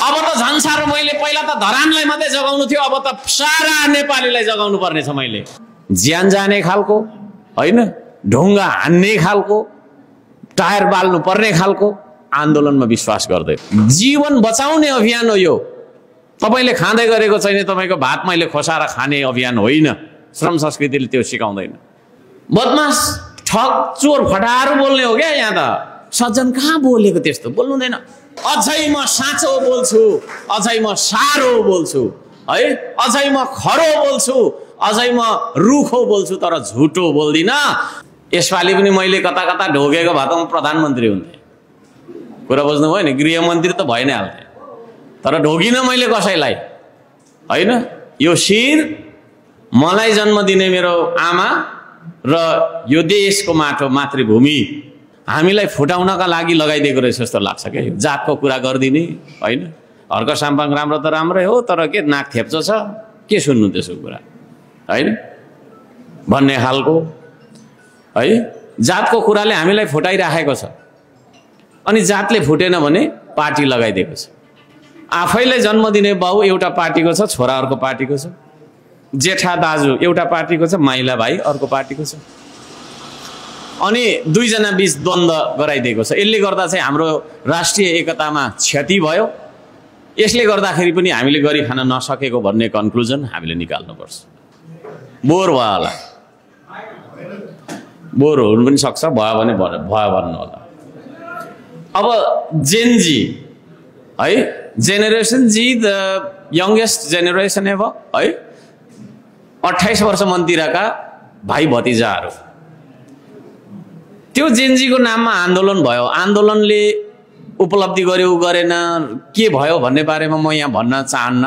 अब त झन् साह्रो मैले पहिला त धरानलाई मात्रै जगाउनु थियो, अब त सारा नेपालीलाई जगाउनु पर्ने छ। मैले ज्यान जाने खालको होइन, ढुङ्गा हान्ने खालको, टायर बाल्नु पर्ने खालको आन्दोलनमा विश्वास गर्दै जीवन बचाउने अभियान हो यो। तपाईले खाँदै गरेको छैन तपाईको भात मैले खोसाएर खाने अभियान होइन। श्रम संस्कृतिले त्यो सिकाउँदैन। बदमास ठग चोर फटारो बोल्ने हो क्या यहाँ त। सज्जन कहाँ बोलेको त्यस्तो बोल्नु हुँदैन। अझै म साँचो बोल्छु, अझै म सारो बोल्छु है, अझै म खरो बोल्छु, अझै म रुखो बोल्छु, तर झुटो बोल्दिन। यसपालि पनि मैले कता कता ढोगेको भए त म प्रधानमन्त्री हुन्थे। कुरा बुझ्नुभयो नि, गृहमन्त्री त भइ नै हाल्थे, तर ढोगिन मैले कसैलाई होइन। यो शिर मलाई जन्म दिने मेरो आमा र यो देशको माटो मातृभूमि हामीलाई फुटाउनका लागि लगाइदिएको रहेछ जस्तो लाग्छ क्या। यो जातको कुरा गरिदिने होइन। हर्क साम्पाङ राम्रो त राम्रै हो, तर के नाक थेप्चो छ, के सुन्नु त्यसको कुरा होइन भन्ने खालको है। जातको कुराले हामीलाई फुटाइराखेको छ। अनि जातले फुटेन भने पार्टी लगाइदिएको छ। आफैले जन्म दिने बाउ एउटा पार्टीको छ, छोरा अर्को पार्टीको छ, जेठा दाजु एउटा पार्टीको छ, माइला भाइ अर्को पार्टीको छ। अनि दुईजना बीच द्वन्द्व गराइदिएको छ। यसले गर्दा चाहिँ हाम्रो राष्ट्रिय एकतामा क्षति भयो। यसले गर्दाखेरि पनि हामीले गरी खान नसकेको भन्ने कन्क्लुजन हामीले निकाल्नुपर्छ। बोर भयो होला, बोर हुनु पनि सक्छ, भयो भने भयो भन्नु होला। अब जेनजी है, generation Z the youngest generation ever है, 28 वर्ष मन्तिरका भाइ भतिजाहरू, त्यो जेनजीको नाममा आन्दोलन भयो। आन्दोलनले उपलब्धि गर्यो गरेन के भयो भन्ने बारेमा म यहाँ भन्न चाहन्न,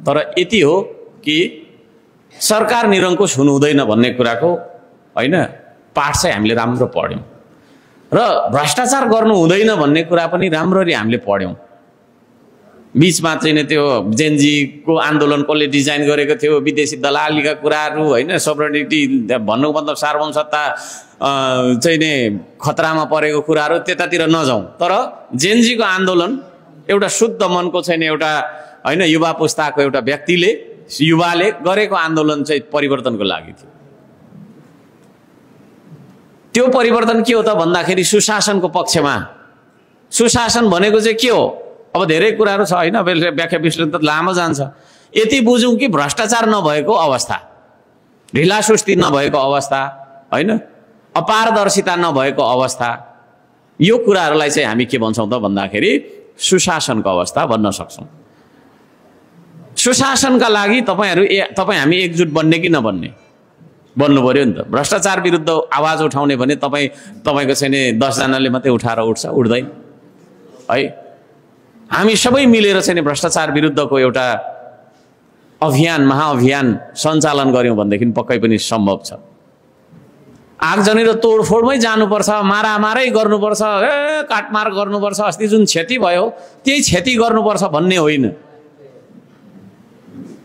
तर यति हो कि सरकार निरङ्कुश हुनु हुँदैन भन्ने कुराको होइन पाठ चाहिँ हामीले राम्रो पढ्यौँ, र भ्रष्टाचार गर्नु हुँदैन भन्ने कुरा पनि राम्ररी हामीले पढ्यौँ। बीचमा चाहिँ नि त्यो जेनजीको आन्दोलन कसले डिजाइन गरेको थियो, विदेशी दलालीका कुराहरू होइन, सोभरेनिटी भन्नुको मतलब सार्वभौम सत्ता चाहिँ नि खतरामा परेको कुराहरू त्यतातिर नजाउँ। तर जेनजीको आन्दोलन एउटा शुद्ध मनको छैन, एउटा होइन युवा पुस्ताको एउटा व्यक्तिले युवाले गरेको आन्दोलन चाहिँ परिवर्तनको लागि थियो। त्यो परिवर्तन के हो त भन्दाखेरि सुशासनको पक्षमा। सुशासन भनेको चाहिँ के हो? अब धेरै कुराहरू छ होइन, व्याख्या विश्लेषण त लामो जान्छ। यति बुझौँ कि भ्रष्टाचार नभएको अवस्था, ढिलासुस्ती नभएको अवस्था होइन, अपारदर्शिता नभएको अवस्था, यो कुराहरूलाई चाहिँ हामी के भन्छौँ त भन्दाखेरि सुशासनको अवस्था भन्न सक्छौँ। सुशासनका लागि तपाईँ हामी एकजुट बन्ने कि नबन्ने बन्नु पर्यो नि त। भ्रष्टाचार विरुद्ध आवाज उठाउने भने तपाईँको चाहिँ नि 10 जनाले मात्रै उठाएर उठ्छ, उठ्दैन है। हामी सबै मिलेर चाहिँ भ्रष्टाचार विरुद्धको एउटा अभियान, महाअभियान सञ्चालन गर्यौँ भनेदेखि पक्कै पनि सम्भव छ। आगजनी र तोडफोडमै जानुपर्छ, मारामारै गर्नुपर्छ, काटमार गर्नुपर्छ, अस्ति जुन क्षति भयो त्यही क्षति गर्नुपर्छ भन्ने होइन।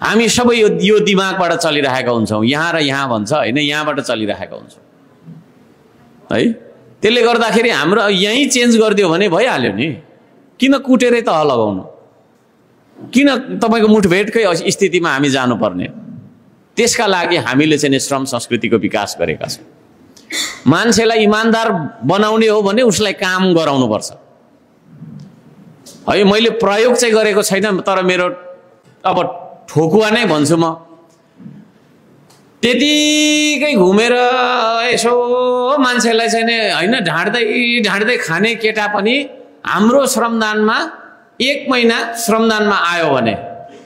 हामी सबै यो दिमागबाट चलिरहेका हुन्छौँ, यहाँ र यहाँ भन्छ होइन, यहाँबाट चलिरहेका हुन्छौँ है। त्यसले गर्दाखेरि हाम्रो यहीँ चेन्ज गरिदियो भने भइहाल्यो नि। किन कुटेरै तह लगाउनु? किन तपाईँको मुठभेडकै स्थितिमा हामी जानुपर्ने? त्यसका लागि हामीले चाहिँ श्रम संस्कृतिको विकास गरेका छौँ। मान्छेलाई इमान्दार बनाउने हो भने उसलाई काम गराउनुपर्छ है। मैले प्रयोग चाहिँ गरेको छैन, तर मेरो अब ठोकुवा नै भन्छु म। त्यतिकै घुमेर यसो मान्छेलाई चाहिँ नि होइन ढाँड्दै खाने केटा पनि हाम्रो श्रमदानमा 1 महिना श्रमदानमा आयो भने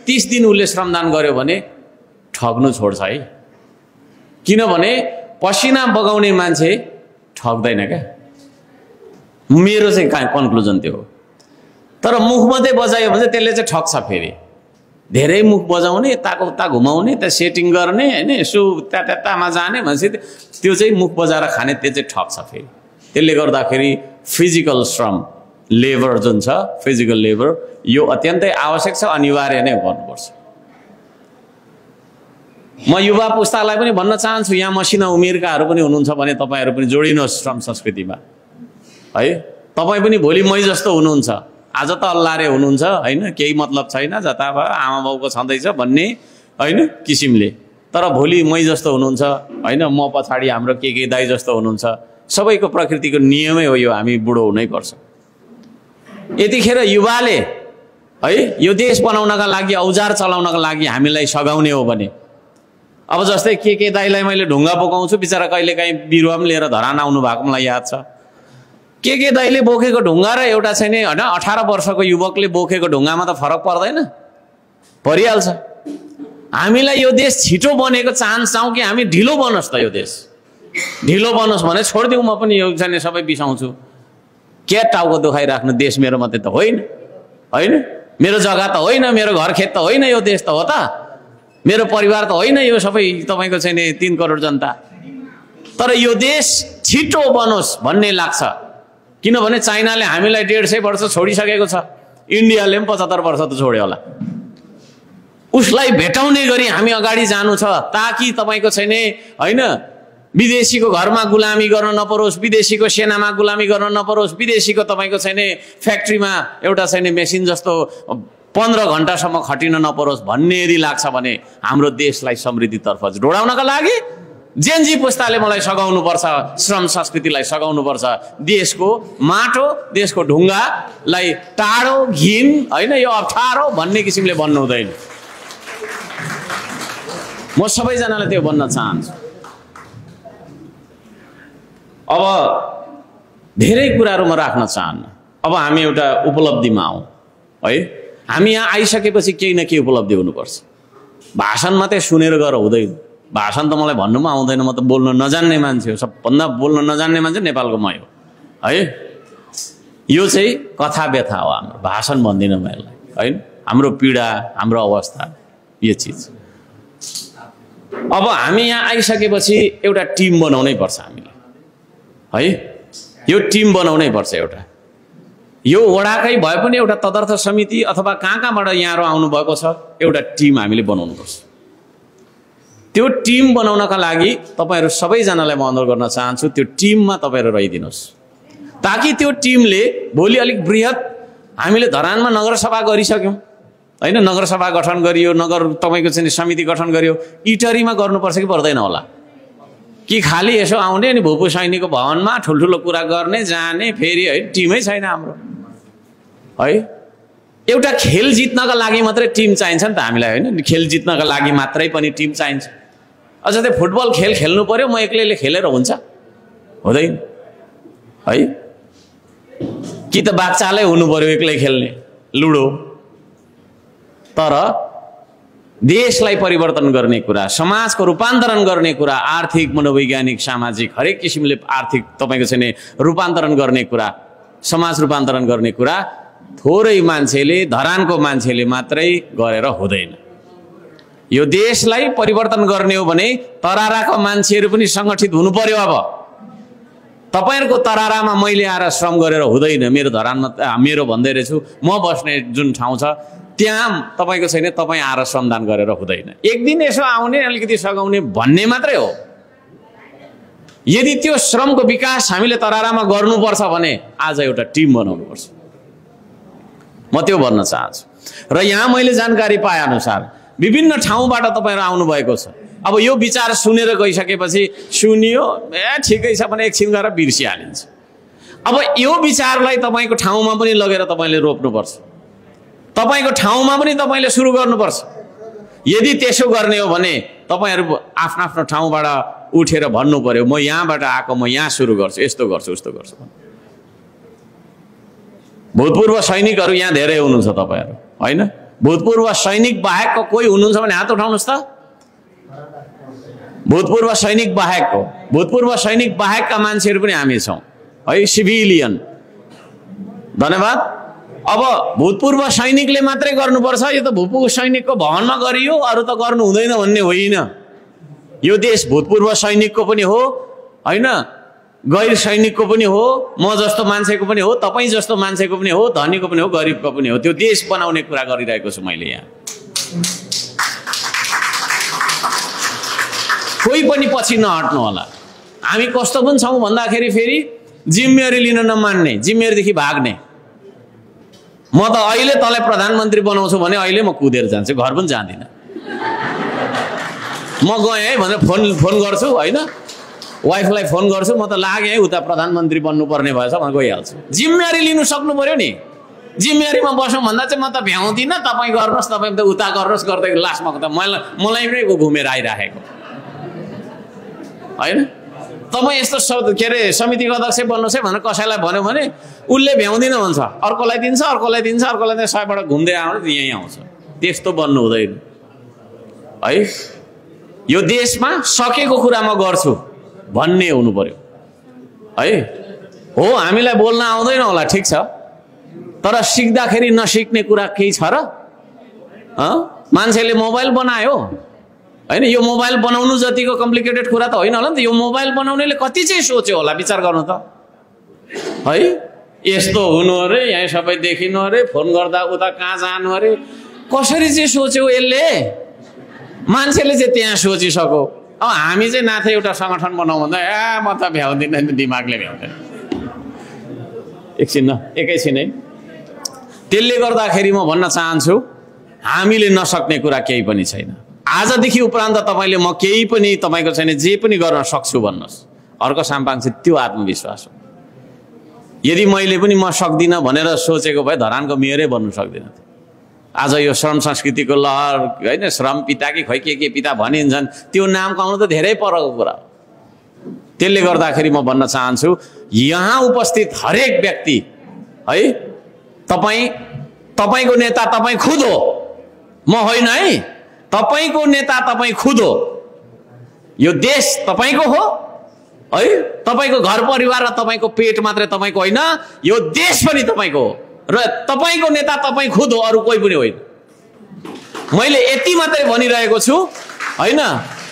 30 दिन उसले श्रमदान गर्यो भने ठग्नु छोड्छ है। किनभने पसिना बगाउने मान्छे ठग्दैन क्या। मेरो चाहिँ कन्क्लुजन त्यो हो। तर मुख मात्रै बजायो भने त्यसले चाहिँ ठग्छ। फेरि धेरै मुख बजाउने, यताको उता घुमाउने, त्यहाँ सेटिङ गर्ने होइन, यसो त्यतामा जाने भनेपछि त्यो चाहिँ मुख बजाएर खाने, त्यो चाहिँ ठग्छ फेरि। त्यसले गर्दाखेरि फिजिकल श्रम लेबर जुन छ, फिजिकल लेबर यो अत्यन्तै आवश्यक छ, अनिवार्य नै गर्नुपर्छ। म युवा पुस्तालाई पनि भन्न चाहन्छु, यहाँ मसिना उमेरकाहरू पनि हुनुहुन्छ भने तपाईँहरू पनि जोडिनुहोस् श्रम संस्कृतिमा है। तपाईँ पनि भोलि मै जस्तो हुनुहुन्छ, आज त अल्लाहरे हुनुहुन्छ हैन, केही मतलब छैन, जता भयो आमा बाउको छँदैछ भन्ने हैन किसिमले। तर भोलि मै जस्तो हुनुहुन्छ हैन, म पछाडि हाम्रो के दाइ जस्तो हुनुहुन्छ। सबैको प्रकृतिको नियमै हो यो, हामी बुढो हुनै पर्छ। यतिखेर युवाले है यो देश बनाउनका लागि, औजार चलाउनका लागि हामीलाई सघाउने हो भने, अब जस्तै के दाइलाई मैले ढुङ्गा बोकाउँछु, बिचरा कहिलेकाहीँ बिरुवा पनि लिएर धरान आउनु भएको मलाई याद छ। के दाइले बोकेको ढुङ्गा र एउटा चाहिँ नि होइन 18 वर्षको युवकले बोकेको ढुङ्गामा त फरक पर्दैन? परिहाल्छ। हामीलाई यो देश छिटो बनेको चाहन्छौँ कि हामी ढिलो बनोस् त? यो देश ढिलो बनोस् भने छोडिदिउँ, म पनि यो चाहिँ सबै बिसाउँछु। के टाउको दुखाइराख्नु? देश मेरो मात्रै त होइन, होइन मेरो जग्गा त होइन, मेरो घर खेत त होइन, यो देश त हो त, मेरो परिवार त होइन यो सबै तपाईँको चाहिँ नि 3 करोड जनता। तर यो देश छिटो बनोस् भन्ने लाग्छ, किनभने चाइनाले हामीलाई 150 वर्ष छोडिसकेको छ, इन्डियाले पनि 75 वर्ष त छोड्यो होला। उसलाई भेटाउने गरी हामी अगाडि जानु छ, ताकि तपाईँको चाहिँ नि होइन विदेशीको घरमा गुलामी गर्न नपरोस्, विदेशीको सेनामा गुलामी गर्न नपरोस्, विदेशीको तपाईँको चाहिँ नि फ्याक्ट्रीमा एउटा चाहिँ नि मेसिन जस्तो 15 घण्टासम्म खटिन नपरोस् भन्ने यदि लाग्छ भने हाम्रो देशलाई समृद्धितर्फ डोडाउनका लागि जेनजी पुस्ताले मलाई सघाउनुपर्छ, श्रम संस्कृतिलाई सघाउनुपर्छ। देशको माटो, देशको ढुङ्गालाई टाढो घिन होइन यो अप्ठ्यारो भन्ने किसिमले भन्नु हुँदैन। म सबैजनालाई त्यो भन्न चाहन्छु। अब धेरै कुराहरू म राख्न चाहन्न। अब हामी एउटा उपलब्धिमा आउँ है। हामी यहाँ आइसकेपछि केही न केही उपलब्धि हुनुपर्छ। भाषण मात्रै सुनेर गएर हुँदैन। भाषण त मलाई भन्नु पनि आउँदैन, म त बोल्न नजान्ने मान्छे हो, सबभन्दा बोल्न नजान्ने मान्छे नेपालको मै हो है। यो चाहिँ कथा व्यथा हो हाम्रो, भाषण भन्दिनँ म यसलाई होइन। हाम्रो पीडा, हाम्रो अवस्था, यो चिज। अब हामी यहाँ आइसकेपछि एउटा टिम बनाउनै पर्छ हामीले है। यो टिम बनाउनै पर्छ एउटा। यो वडाकै भए पनि एउटा तदर्थ समिति अथवा कहाँबाट यहाँहरू आउनुभएको छ, एउटा टिम हामीले बनाउनुपर्छ। त्यो टिम बनाउनका लागि तपाईँहरू सबैजनालाई म अनुरोध गर्न चाहन्छु, त्यो टिममा तपाईँहरू रहिदिनुहोस्, ताकि त्यो टिमले भोलि अलिक बृहत, हामीले धरानमा नगरसभा गरिसक्यौँ होइन, नगरसभा गठन गरियो, नगर तपाईँको चाहिँ समिति गठन गरियो, इटरीमा गर्नुपर्छ कि पर्दैन होला? कि खालि यसो आउने अनि भूपू सैनिकको भवनमा ठुल्ठुलो कुरा गर्ने जाने फेरि है? टिमै छैन हाम्रो है। एउटा खेल जित्नका लागि मात्रै टिम चाहिन्छ नि त हामीलाई होइन। खेल जित्नका लागि मात्रै पनि टिम चाहिन्छ। अझ त्यो फुटबल खेल खेल्नु पर्यो, म एक्लैले खेलेर हुन्छ? हुँदैन है। कि त बागचालै हुनु पर्यो एक्लै खेल्ने लुडो। तर देशलाई परिवर्तन गर्ने कुरा, समाजको रूपान्तरण गर्ने कुरा, आर्थिक, मनोवैज्ञानिक, सामाजिक हरेक किसिमले आर्थिक तपाईँको चाहिँ नि रूपान्तरण गर्ने कुरा, समाज रूपान्तरण गर्ने कुरा थोरै मान्छेले, धरानको मान्छेले मात्रै गरेर हुँदैन। यो देशलाई परिवर्तन गर्ने हो भने तराराका मान्छेहरू पनि सङ्गठित हुनु पर्यो। अब तपाईँहरूको तरारामा मैले आएर श्रम गरेर हुँदैन। मेरो धरानमा मेरो भन्दै रहेछु, म बस्ने जुन ठाउँ छ त्यहाँ तपाईँको छैन, तपाईँ आएर श्रमदान गरेर हुँदैन। एक दिन यसो आउने, अलिकति सघाउने भन्ने मात्रै हो। यदि त्यो श्रमको विकास हामीले तरारामा गर्नुपर्छ भने आज एउटा टिम बनाउनुपर्छ। म त्यो भन्न चाहन्छु। र यहाँ मैले जानकारी पाए अनुसार विभिन्न ठाउँबाट तपाईँहरू आउनुभएको छ। अब यो विचार सुनेर गइसकेपछि सुनियो ठिकै छ भने एकछिन गएर बिर्सिहालिन्छ। अब यो विचारलाई तपाईँको ठाउँमा पनि लगेर तपाईँले रोप्नुपर्छ, तपाईँको ठाउँमा पनि तपाईँले सुरु गर्नुपर्छ। यदि त्यसो गर्ने हो भने तपाईँहरू आफ्नो आफ्नो ठाउँबाट उठेर भन्नु पर्यो, म यहाँबाट आएको, म यहाँ सुरु गर्छु, यस्तो गर्छु उस्तो गर्छु। भूतपूर्व सैनिकहरू यहाँ धेरै हुनुहुन्छ तपाईँहरू होइन। भूतपूर्व सैनिक बाहेकको कोही हुनुहुन्छ भने हात उठाउनुहोस् त। भूतपूर्व सैनिक बाहेकका मान्छेहरू पनि हामी छौँ है, सिभिलियन। धन्यवाद। अब भूतपूर्व सैनिकले मात्रै गर्नुपर्छ, यो त भूतपूर्व सैनिकको भवनमा गरियो, अरू त गर्नु हुँदैन भन्ने होइन। यो देश भूतपूर्व सैनिकको पनि हो होइन, गैर सैनिकको पनि हो, म जस्तो मान्छेको पनि हो, तपाईँ जस्तो मान्छेको पनि हो, धनीको पनि हो, गरिबको पनि हो। त्यो देश बनाउने कुरा गरिरहेको छु मैले यहाँ। कोही पनि पछि नहट्नु होला। हामी कस्तो पनि छौँ भन्दाखेरि फेरि जिम्मेवारी लिन नमान्ने, जिम्मेवारीदेखि भाग्ने। म त अहिले तँलाई प्रधानमन्त्री बनाउँछु भने अहिले म कुदेर जान्छु, घर पनि जाँदिनँ। म गएँ है भनेर फोन गर्छु होइन, वाइफलाई फोन गर्छु, म त लागेँ है उता प्रधानमन्त्री बन्नुपर्ने भएछ भनेर गइहाल्छु। जिम्मेवारी लिनु सक्नु पऱ्यो नि। जिम्मेवारीमा बसौँ भन्दा चाहिँ म त भ्याउँदिनँ, तपाईँ गर्नुहोस्, तपाईँ त उता गर्नुहोस् गर्दै लास्टमा त मलाई नै घुमेर आइराखेको होइन। तपाईँ यस्तो के अरे समितिको अध्यक्ष बन्नुहोस् है भनेर कसैलाई भन्यो भने उसले भ्याउँदिनँ भन्छ, अर्कोलाई दिन्छ, अर्कोलाई दिन्छ, अर्कोलाई दिन्छ, सबैबाट घुम्दै आउँछ, यहीँ आउँछ। त्यस्तो बन्नु हुँदैन है। यो देशमा सकेको कुरा म गर्छु भन्ने हुनु पर्यो है। हो हामीलाई बोल्न आउँदैन होला, ठिक छ, तर सिक्दाखेरि नसिक्ने कुरा केही छ र? मान्छेले मोबाइल बनायो होइन, यो मोबाइल बनाउनु जतिको कम्प्लिकेटेड कुरा त होइन होला नि त। यो मोबाइल बनाउनेले कति चाहिँ सोच्यो होला, विचार गर्नु त है। यस्तो हुनु अरे, यहाँ सबै देखिनु अरे, फोन गर्दा उता कहाँ जानु अरे, कसरी चाहिँ सोच्यो यसले? मान्छेले चाहिँ त्यहाँ सोचिसक्यो। अब हामी चाहिँ नाथे एउटा सङ्गठन बनाउँ भन्दा म त भ्याउँदिनँ नि, दिमागले भ्याउँदैन। एकैछिन है। त्यसले गर्दाखेरि म भन्न चाहन्छु हामीले नसक्ने कुरा केही पनि छैन। आजदेखि उपरान्त तपाईँले म केही पनि तपाईँको छैन, जे पनि गर्न सक्छु भन्नुहोस्। अर्को साम्पाङ चाहिँ त्यो आत्मविश्वास हो। यदि मैले पनि म सक्दिनँ भनेर सोचेको भए धरानको मेयरै बन्नु सक्दिनँ। आज यो श्रम संस्कृतिको लहर होइन, श्रम पिता कि खै के पिता भनिन्छन्, त्यो नाम कमाउनु त धेरै परको कुरा हो। त्यसले गर्दाखेरि म भन्न चाहन्छु यहाँ उपस्थित हरेक व्यक्ति है, तपाईँको नेता तपाईँ खुद हो, म होइन है। तपाईँको नेता तपाईँ खुद हो। यो देश तपाईँको हो है। तपाईँको घर परिवार र तपाईँको पेट मात्रै तपाईँको होइन, यो देश पनि तपाईँको हो र तपाईँको नेता तपाईँ खुद हो, अरू कोही पनि होइन। मैले यति मात्रै भनिरहेको छु होइन।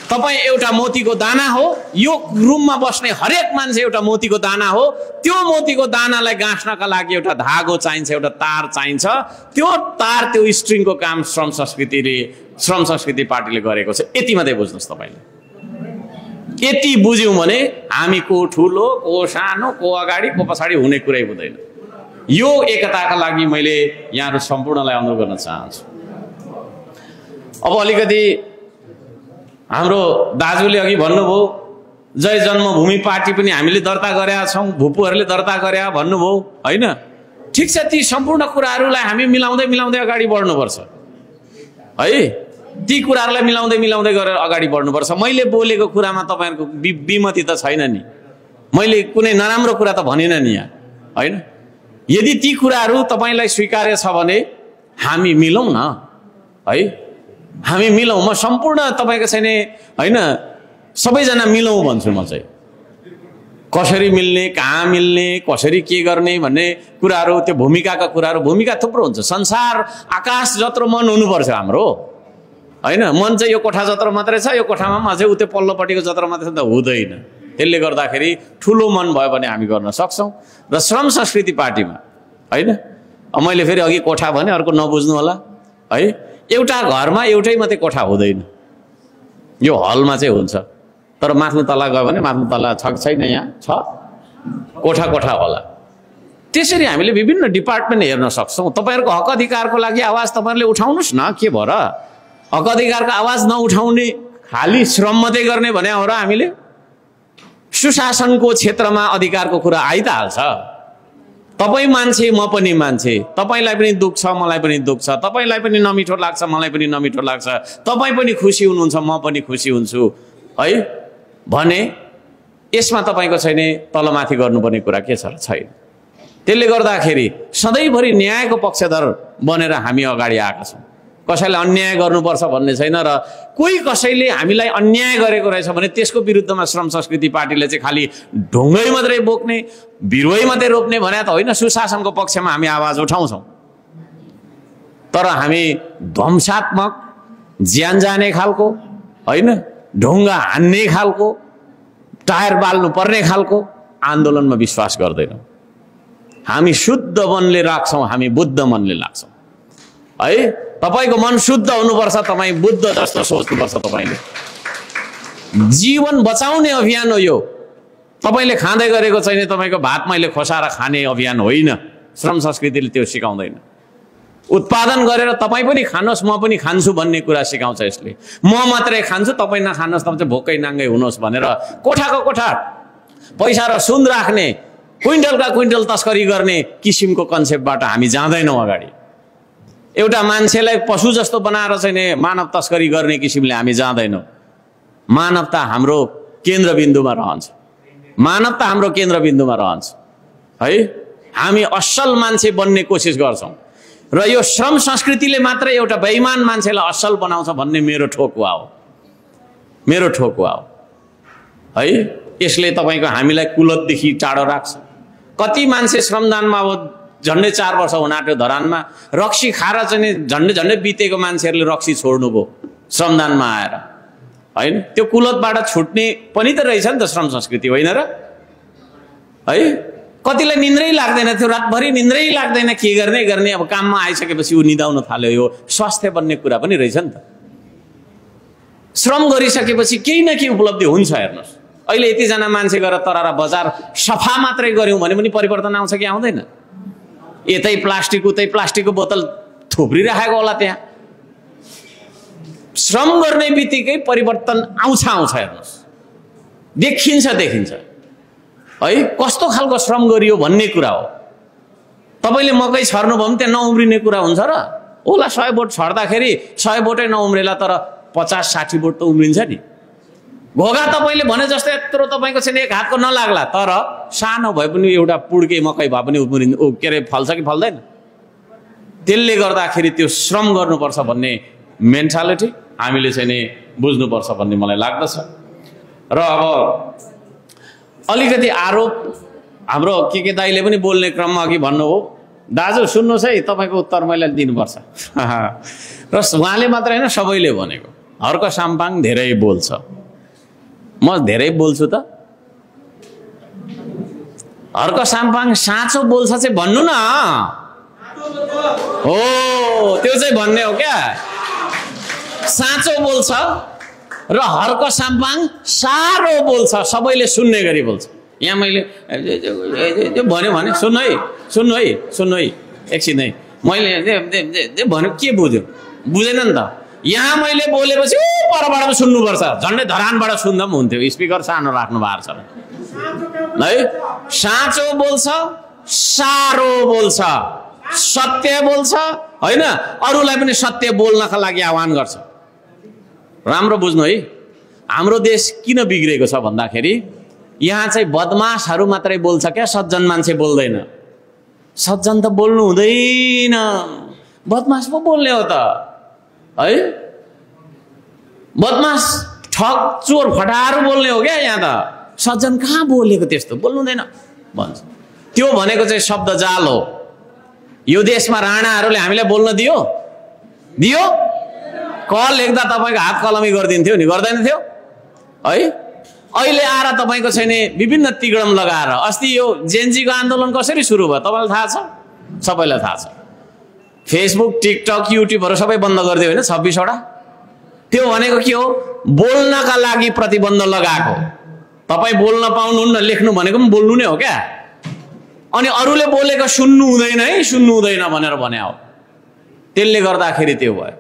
तपाईँ एउटा मोतीको दाना हो। यो रुममा बस्ने हरेक मान्छे एउटा मोतीको दाना हो। त्यो मोतीको दानालाई गाँस्नका लागि एउटा धागो चाहिन्छ, एउटा तार चाहिन्छ। त्यो तार, त्यो स्ट्रिङको काम श्रम संस्कृति पार्टीले गरेको छ। यति मात्रै बुझ्नुहोस् तपाईँले। यति बुझ्यौँ भने हामी को ठुलो, को सानो, को अगाडि, को पछाडि हुने कुरै हुँदैन। यो एकताका लागि मैले यहाँहरू सम्पूर्णलाई अनुरोध गर्न चाहन्छु। अब अलिकति हाम्रो दाजुले अघि भन्नुभयो, जय जन्मभूमि पार्टी पनि हामीले दर्ता गरेका छौँ, भुपूहरूले दर्ता गरे भन्नुभयो होइन। ठिक छ, ती सम्पूर्ण कुराहरूलाई हामी मिलाउँदै अगाडि बढ्नुपर्छ है। ती कुराहरूलाई मिलाउँदै गरेर अगाडि बढ्नुपर्छ। मैले बोलेको कुरामा तपाईँहरूको विमति त छैन नि, मैले कुनै नराम्रो कुरा त भनिनँ नि यहाँ होइन। यदि ती कुराहरू तपाईँलाई स्वीकार्य छ भने हामी मिलौँ न है, हामी मिलौँ। म सम्पूर्ण तपाईँको छैन होइन, सबैजना मिलौँ भन्छु म चाहिँ। कसरी मिल्ने, कहाँ मिल्ने, कसरी के गर्ने भन्ने कुराहरू, त्यो भूमिकाका कुराहरू, भूमिका थुप्रो हुन्छ। संसार आकाश जत्रो मन हुनुपर्छ हाम्रो होइन। मन चाहिँ यो कोठा जत्रो मात्रै छ, यो कोठामा अझै उतै पल्लोपट्टिको जत्रो मात्रै छ त हुँदैन। त्यसले गर्दाखेरि ठुलो मन भयो भने हामी गर्न सक्छौँ। र श्रम संस्कृति पार्टीमा होइन, मैले फेरि अघि कोठा भने अर्को नबुझ्नु होला है। एउटा घरमा एउटै मात्रै कोठा हुँदैन, यो हलमा चाहिँ हुन्छ। तर माथि तला गयो भने माथि तला छ छैन, यहाँ छ, कोठा होला। त्यसरी हामीले विभिन्न डिपार्टमेन्ट हेर्न सक्छौँ। तपाईँहरूको हक अधिकारको लागि आवाज तपाईँहरूले उठाउनुहोस् न। के भयो र हक अधिकारको आवाज नउठाउने, खालि श्रम मात्रै गर्ने भने हो र? हामीले सुशासनको क्षेत्रमा अधिकारको कुरा आइ त हाल्छ। तपाईँ मान्छे, म पनि मान्छे, तपाईँलाई पनि दुख छ, मलाई पनि दुख छ, तपाईँलाई पनि नमिठो लाग्छ, मलाई पनि नमिठो लाग्छ, तपाईँ पनि खुसी हुनुहुन्छ, म पनि खुसी हुन्छु है भने यसमा तपाईँको छैन तलमाथि गर्नुपर्ने कुरा के छ र? छैन। त्यसले गर्दाखेरि सधैँभरि न्यायको पक्षधर बनेर हामी अगाडि आएका छौँ। कसैलाई अन्याय गर्नुपर्छ भन्ने छैन। र कोही कसैले हामीलाई अन्याय गरेको रहेछ भने त्यसको विरुद्धमा श्रम संस्कृति पार्टीले चाहिँ खालि ढुङ्गै मात्रै बोक्ने, बिरुवै मात्रै रोप्ने भने त होइन। सुशासनको पक्षमा हामी आवाज उठाउँछौँ, तर हामी ध्वंसात्मक, ज्यान जाने खालको होइन, ढुङ्गा हान्ने खालको, टायर बाल्नु पर्ने खालको आन्दोलनमा विश्वास गर्दैनौँ। हामी शुद्ध मनले राख्छौँ, हामी बुद्ध मनले लाग्छौँ है। तपाईँको मन शुद्ध हुनुपर्छ, तपाईँ बुद्ध जस्तो सोच्नुपर्छ। तपाईँले जीवन बचाउने अभियान हो यो। तपाईँले खाँदै गरेको छैन, तपाईँको भात मैले खोसाएर खाने अभियान होइन। श्रम संस्कृतिले त्यो सिकाउँदैन। उत्पादन गरेर तपाईँ पनि खानुहोस् म पनि खान्छु भन्ने कुरा सिकाउँछ यसले। म मात्रै खान्छु तपाईँ नखानुहोस् तपाईँ चाहिँ भोकै नाङ्गै हुनुहोस् भनेर कोठाको कोठा पैसा र सुन राख्ने क्विन्टलका क्विन्टल तस्करी गर्ने किसिमको कन्सेप्टबाट हामी जाँदैनौँ अगाडि। एउटा मान्छेलाई पशु जस्तो बनाएर चाहिँ मानव तस्करी गर्ने किसिमले हामी जाँदैनौँ। मानवता हाम्रो केन्द्रबिन्दुमा रहन्छ, मानवता हाम्रो केन्द्रबिन्दुमा रहन्छ है। हामी असल मान्छे बन्ने कोसिस गर्छौँ र यो श्रम संस्कृतिले मात्रै एउटा बेइमान मान्छेलाई असल बनाउँछ भन्ने मेरो ठोकुवा हो, मेरो ठोकुवा हो है। यसले तपाईँको हामीलाई कुलतदेखि टाढो राख्छ। कति मान्छे श्रमदानमा अब झन्डै 4 वर्ष हुन आँट्यो धरानमा रक्सी खाएर चाहिँ झन्डै बितेको मान्छेहरूले रक्सी छोड्नुभयो श्रमदानमा आएर होइन। त्यो कुलतबाट छुट्ने पनि त रहेछ नि त श्रम संस्कृति, होइन र है। कतिलाई निन्द्रै लाग्दैन थियो, रातभरि निन्द्रै लाग्दैन, के गर्ने अब काममा आइसकेपछि ऊ निदाउन थाल्यो। यो स्वास्थ्य बन्ने कुरा पनि रहेछ नि त। श्रम गरिसकेपछि केही न केही उपलब्धि हुन्छ। हेर्नुहोस् अहिले यतिजना मान्छे गएर तरारा बजार सफा मात्रै गऱ्यौँ भने पनि परिवर्तन आउँछ कि आउँदैन? यतै प्लास्टिक उतै प्लास्टिकको बोतल थुप्रिराखेको होला त्यहाँ। श्रम गर्ने बित्तिकै परिवर्तन आउँछ। हेर्नुहोस् देखिन्छ है कस्तो खालको श्रम गरियो भन्ने कुरा हो। तपाईँले मकै छर्नु भयो भने त्यहाँ नउम्रिने कुरा हुन्छ र? ओला 100 बोट छर्दाखेरि 100 बोटै नउम्रेला, तर 50-60 बोट त उम्रिन्छ नि। घोगा तपाईँले भने जस्तै यत्रो तपाईँको चाहिँ एक हातको नलाग्ला, तर सानो भए पनि एउटा पुड्के मकै भए पनि के अरे फल्छ कि फल्दैन? त्यसले गर्दाखेरि त्यो श्रम गर्नुपर्छ भन्ने मेन्टालिटी हामीले चाहिँ नि बुझ्नुपर्छ भन्ने मलाई लाग्दछ। र अब अलिकति आरोप हाम्रो के दाइले पनि बोल्ने क्रममा अघि भन्नुभयो, दाजु सुन्नुहोस् है तपाईँको उत्तर मैले दिनुपर्छ र उहाँले मात्र होइन सबैले भनेको हर्क साम्पाङ धेरै बोल्छ। म धेरै बोल्छु त? हर्क साम्पाङ साँचो बोल्छ चाहिँ भन्नु न हो, त्यो चाहिँ भन्ने हो क्या। साँचो बोल्छ र हर्क साम्पाङ साह्रो बोल्छ, सबैले सुन्ने गरी बोल्छ। यहाँ मैले भन्यो भने सुन्नु है एकछिन है, मैले भन्यो के बुझ्यो बुझेन नि त। यहाँ मैले बोलेपछि परबाट सुन्नुपर्छ, झन्डै धरानबाट सुन्दा पनि हुन्थ्यो, स्पिकर सानो राख्नु भएको छ है। साँचो बोल्छ, साह्रो बोल्छ, सत्य बोल्छ होइन, अरूलाई पनि सत्य बोल्नका लागि आह्वान गर्छ। राम्रो बुझ्नु है, हाम्रो देश किन बिग्रेको छ भन्दाखेरि यहाँ चाहिँ बदमासहरू मात्रै बोल्छ क्या, सज्जन मान्छे बोल्दैन। सज्जन त बोल्नु हुँदैन, बदमास पो बोल्ने हो त है। बदमास ठग चोर फटारो बोल्ने हो क्या, यहाँ त सज्जन कहाँ बोलेको त्यस्तो बोल्नु हुँदैन भन्छ। त्यो भनेको चाहिँ शब्द जाल हो। यो देशमा राणाहरूले हामीलाई बोल्न दियो? क लेख्दा तपाईँको हात कलमी गरिदिन्थ्यो नि, गर्दैन थियो है। अहिले आएर तपाईँको छैन विभिन्न तिगडम लगाएर, अस्ति यो जेनजीको आन्दोलन कसरी सुरु भयो तपाईँलाई थाहा छ? सबैलाई थाहा छ। फेसबुक, टिकटक, युट्युबहरू सबै बन्द गरिदियो होइन 26 वटा। त्यो भनेको के हो? बोल्नका लागि प्रतिबन्ध लगाएको। तपाईँ बोल्न पाउनुहुन्न, लेख्नु भनेको पनि बोल्नु नै हो क्या। अनि अरूले बोलेको सुन्नु हुँदैन है, सुन्नु हुँदैन भनेर भने हो। त्यसले गर्दाखेरि त्यो भयो।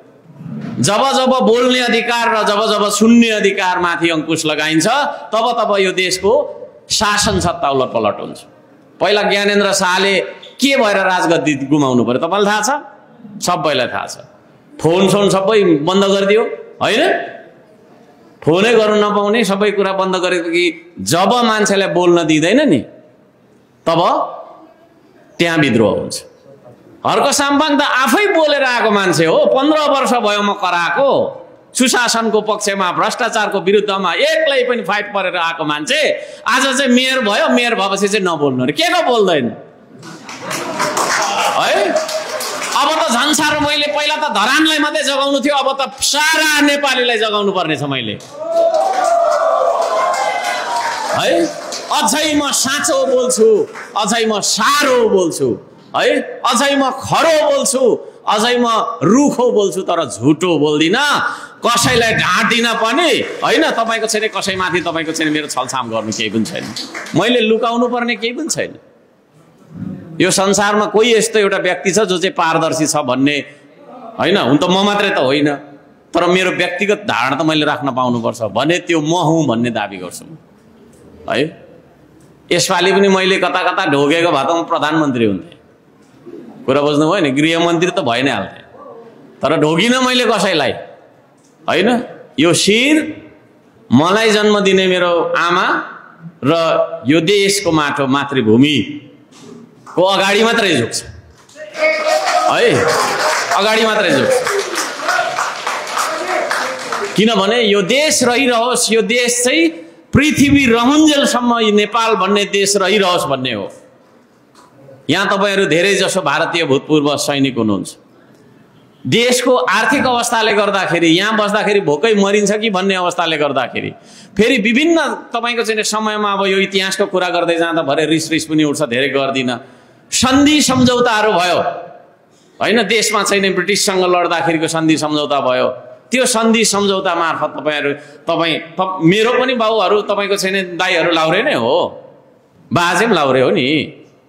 जब जब बोल्ने अधिकार र जब जब सुन्ने अधिकार माथि अंकुश लगाइन्छ, तब यो देशको शासन सत्ता उलटपलट हुन्छ। पहिला ज्ञानेन्द्र शाहले के भएर राजगद्दी गुमाउनु पर्यो तपाईँलाई थाहा छ? सबैलाई थाहा छ। फोन सबै बन्द गरिदियो होइन, फोनै गर्नु नपाउने, सबै कुरा बन्द गरेको कि जब मान्छेलाई बोल्न दिँदैन नि तब त्यहाँ विद्रोह हुन्छ। हर्क साम्पाङ त आफै बोलेर आएको मान्छे हो। 15 वर्ष भयो म कराएको, सुशासनको पक्षमा, भ्रष्टाचारको विरुद्धमा एक्लै पनि फाइट परेर आएको मान्छे आज चाहिँ मेयर भयो। मेयर भएपछि चाहिँ नबोल्नु रे, के बोल्दैन है। अब त झन् साह्रो, मैले पहिला त धरानलाई मात्रै जगाउनु थियो, अब त सारा नेपालीलाई जगाउनु पर्नेछ मैले है। अझै म साँचो बोल्छु, अझै म साह्रो बोल्छु है, अझै म खरो बोल्छु, अझै म रुखो बोल्छु, तर झुटो बोल्दिन, कसैलाई ढाँट्दिन पनि होइन। तपाईँको छैन कसैमाथि तपाईँको छैन मेरो छलछाम गर्नु केही पनि छैन, मैले लुकाउनु पर्ने केही पनि छैन यो संसारमा कोही यस्तो एउटा व्यक्ति छ जो चाहिँ पारदर्शी छ भन्ने होइन। हुन त म मात्रै त होइन, तर मेरो व्यक्तिगत धारणा त मैले राख्न पाउनुपर्छ भने त्यो म हुँ भन्ने दाबी गर्छु है। यसपालि पनि मैले कता कता ढोगेको भए त म प्रधानमन्त्री हुन्थेँ, कुरा बुझ्नुभयो नि, गृहमन्त्री त भइ नै हाल्थेँ, तर ढोगिनँ मैले कसैलाई होइन। यो शिर मलाई जन्म दिने मेरो आमा र यो देशको माटो मातृभूमिको अगाडि मात्रै झुक्छ है, अगाडि मात्रै झुक्छ। किनभने यो देश रहिरहोस्, यो देश चाहिँ पृथ्वी रहन्जेलसम्म नेपाल भन्ने देश रहिरहोस् भन्ने हो। यहाँ तपाईहरू धेरै जसो भारतीय भूतपूर्व सैनिक हुनुहुन्छ। देशको आर्थिक अवस्थाले गर्दाखेरि यहाँ बस्दाखेरि भोकै मरिन्छ कि भन्ने अवस्थाले गर्दाखेरि फेरि विभिन्न तपाईको चाहिँ समयमा अब यो इतिहासको कुरा गर्दै जाँदा भरे रिस पनि उठ्छ, धेरै गर्दिन। सन्धि सम्झौताहरू भयो होइन, देशमा चाहिँ ब्रिटिससँग लड्दाखेरिको सन्धि सम्झौता भयो। त्यो सन्धि सम्झौता मार्फत मेरो पनि बाउहरू तपाईँको छैन दाईहरू लाउरे नै हो, बाजे पनि लाउरे हो नि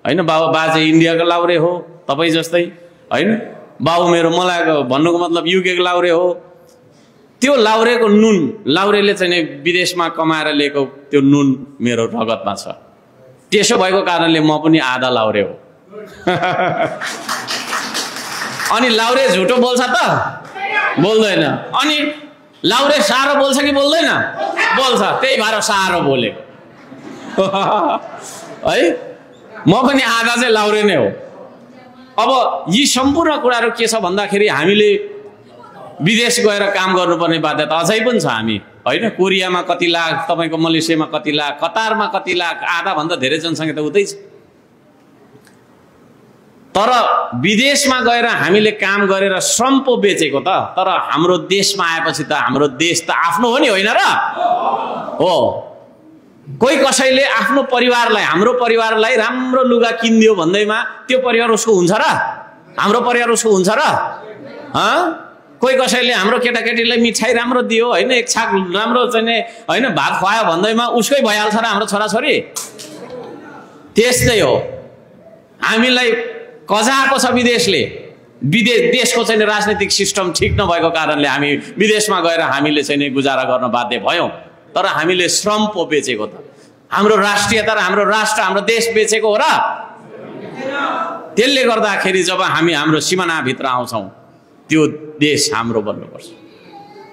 होइन। बाजे इन्डियाको लाउरे हो तपाईँ जस्तै होइन। बाउ मेरो मलाई भन्नुको मतलब युकेको लाउरे हो। त्यो लाउरेको नुन, लाउरेले चाहिँ विदेशमा कमाएर ल्याएको त्यो नुन मेरो रगतमा छ। त्यसो भएको कारणले म पनि आधा लाउरे हो। अनि लाउरे झुटो बोल्छ त बोल्दैन, अनि लाउरे सारो बोल्छ कि बोल्दैन? बोल्छ, त्यही भएर सारो बोले है। म पनि आधा चाहिँ लाउरे नै हो। अब यी सम्पूर्ण कुराहरू के छ भन्दाखेरि हामीले विदेश गएर काम गर्नुपर्ने बाध्यता अझै पनि छ हामी होइन। कोरियामा कति लाख, तपाईँको मलेसियामा कति लाख, कतारमा कति लाख, आधाभन्दा धेरै जनसङ्ख्या त उतै छ। तर विदेशमा गएर हामीले काम गरेर श्रम पो बेचेको त, तर हाम्रो देशमा आएपछि त हाम्रो देश त आफ्नो हो नि, होइन र हो। कोही कसैले आफ्नो परिवारलाई, हाम्रो परिवारलाई राम्रो लुगा किनिदियो भन्दैमा त्यो परिवार उसको हुन्छ र? हाम्रो परिवार उसको हुन्छ र? कोही कसैले हाम्रो केटाकेटीलाई मिठाई राम्रो दियो होइन, एक छाक राम्रो चाहिँ होइन भात खुवायो भन्दैमा उसकै भइहाल्छ र हाम्रो छोराछोरी? त्यस्तै हो, हामीलाई कजाएको छ विदेशले। देशको चाहिँ राजनीतिक सिस्टम ठिक नभएको कारणले हामी विदेशमा गएर हामीले चाहिँ गुजारा गर्न बाध्य भयौँ। तर हामीले श्रम पो बेचेको त, हाम्रो राष्ट्रियता र हाम्रो राष्ट्र, हाम्रो देश बेचेको हो र? त्यसले गर्दाखेरि जब हामी हाम्रो सिमानाभित्र आउँछौँ त्यो देश हाम्रो बन्नुपर्छ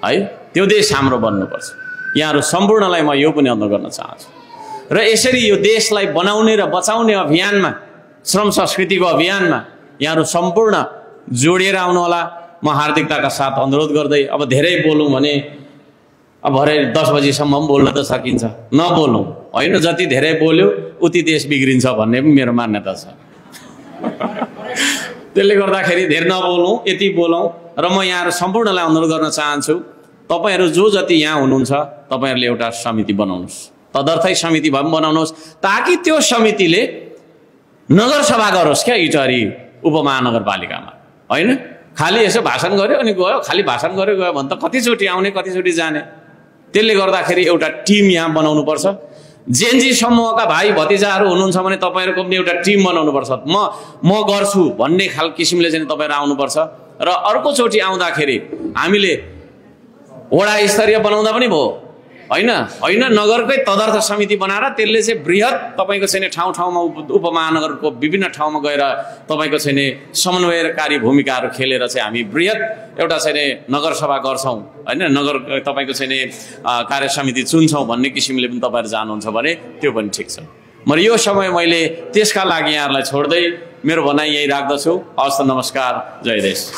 है, त्यो देश हाम्रो बन्नुपर्छ। यहाँहरू सम्पूर्णलाई म यो पनि अनुरोध गर्न चाहन्छु र यसरी यो देशलाई बनाउने र बचाउने अभियानमा, श्रम संस्कृतिको अभियानमा यहाँहरू सम्पूर्ण जोडिएर आउनुहोला। म हार्दिकताका साथ अनुरोध गर्दै अब धेरै बोलौँ भने अब भरे 10 बजीसम्म पनि बोल्न त सकिन्छ, नबोलौँ होइन। जति धेरै बोल्यो उति देश बिग्रिन्छ भन्ने पनि मेरो मान्यता छ। त्यसले गर्दाखेरि धेरै नबोलौँ, यति बोलौँ। र म यहाँहरू सम्पूर्णलाई अनुरोध गर्न चाहन्छु, तपाईँहरू जो जति यहाँ हुनुहुन्छ तपाईँहरूले एउटा समिति बनाउनुहोस्, तदर्थै समिति भए पनि बनाउनुहोस्, ताकि त्यो समितिले नगरसभा गरोस् क्या इटहरी उपमहानगरपालिकामा होइन। खालि यसो भाषण गर्यो अनि गयो, खालि भाषण गर्यो गयो भने त कतिचोटि आउने कतिचोटि जाने। त्यसले गर्दाखेरि एउटा टिम यहाँ बनाउनुपर्छ। जेएनजी समूहका भाइ भतिजाहरू हुनुहुन्छ भने तपाईँहरूको पनि एउटा टिम बनाउनुपर्छ। म गर्छु भन्ने खाल किसिमले चाहिँ तपाईँहरू आउनुपर्छ। र अर्कोचोटि आउँदाखेरि हामीले वडा स्तरीय बनाउँदा पनि भयो होइन, नगरकै तदर्थ समिति बनाएर त्यसले चाहिँ बृहत तपाईँको चाहिँ ठाउँ-ठाउँमा उपमहानगरको विभिन्न ठाउँमा गएर तपाईँको चाहिँ समन्वयकारी भूमिकाहरू खेलेर चाहिँ हामी बृहत एउटा चाहिँ नगरसभा गर्छौँ होइन, नगर तपाईँको चाहिँ कार्य समिति चुन्छौँ भन्ने किसिमले पनि तपाईँहरू जानुहुन्छ भने त्यो पनि ठिक छ। म यो समय मैले त्यसका लागि यहाँहरूलाई छोड्दै मेरो भनाइ यही राख्दछु। हवस् त, नमस्कार, जय देश।